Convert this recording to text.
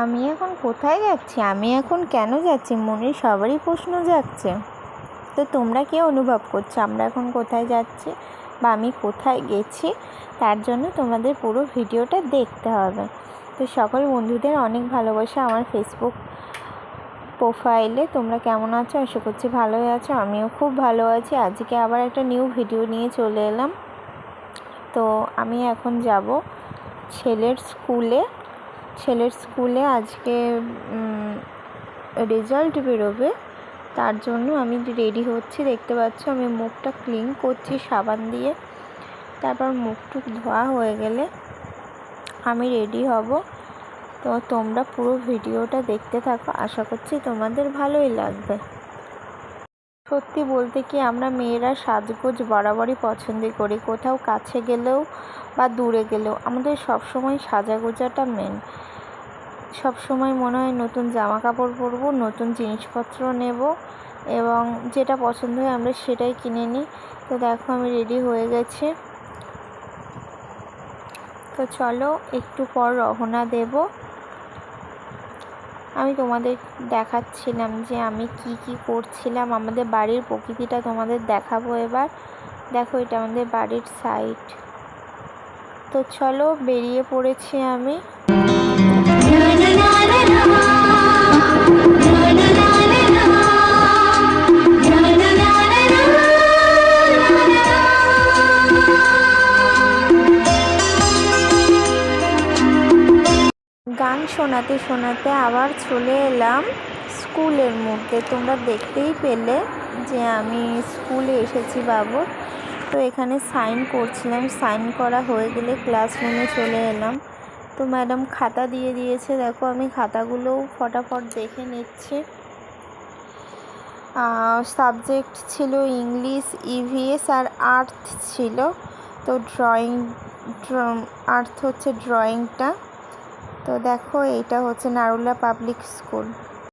আমি এখন কোথায় যাচ্ছি, আমি এখন কেন যাচ্ছি, মনে সবারই প্রশ্ন যাচ্ছে। তো তোমরা কে অনুভব করছো আমরা এখন কোথায় যাচ্ছি বা আমি কোথায় গেছি, তার জন্য তোমাদের পুরো ভিডিওটা দেখতে হবে। তো সকল বন্ধুদের অনেক ভালোবাসা আমার ফেসবুক প্রোফাইলে। তোমরা কেমন আছো? আশা করছি ভালোই আছো, আমিও খুব ভালো আছি। আজকে আবার একটা নিউ ভিডিও নিয়ে চলে এলাম। তো আমি এখন যাব ছেলের স্কুলে আজকে রেজাল্ট বেরোবে, তার জন্য আমি রেডি হচ্ছি। দেখতে পাচ্ছ আমি মুখটা ক্লিন করছি সাবান দিয়ে, তারপর মুখটুক ধোয়া হয়ে গেলে আমি রেডি হব। তো তোমরা পুরো ভিডিওটা দেখতে থাকো, আশা করছি তোমাদের ভালোই লাগবে। সত্যি বলতে কি, আমরা মেয়েরা সাজগোজ বরাবরই পছন্দ করি। কোথাও কাছে গেলেও বা দূরে গেলেও আমাদের সবসময় সাজাগোজাটা মেন। সবসময় মনে হয় নতুন জামা কাপড় পরবো, নতুন জিনিসপত্র নেব এবং যেটা পছন্দ হয় আমরা সেটাই কিনে নিই। তো দেখো আমি রেডি হয়ে গেছি। তো চলো একটু পর রওনা দেব। আমি তোমাদের দেখাচ্ছিলাম যে আমি কি করছিলাম, আমাদের বাড়ির প্রকৃতিটা তোমাদের দেখাবো এবার। দেখো এটা আমাদের বাড়ির সাইড। তো চলো বেরিয়ে পড়েছি আমি। গান শোনাতে শোনাতে আবার চলে এলাম স্কুলের মধ্যে। তোমরা দেখতেই পেলে যে আমি স্কুলে এসেছি বাবু। তো এখানে সাইন করছিলাম, সাইন করা হয়ে গেলে ক্লাসরুমে চলে এলাম। তো ম্যাডাম খাতা দিয়ে দিয়েছে, দেখো আমি খাতাগুলোও ফটাফট দেখে নিচ্ছি। সাবজেক্ট ছিল ইংলিশ, ইভিএস আর আর্থ ছিল। তো আর্থ হচ্ছে ড্রয়িংটা। তো দেখো এইটা হচ্ছে নারুলা পাবলিক স্কুল।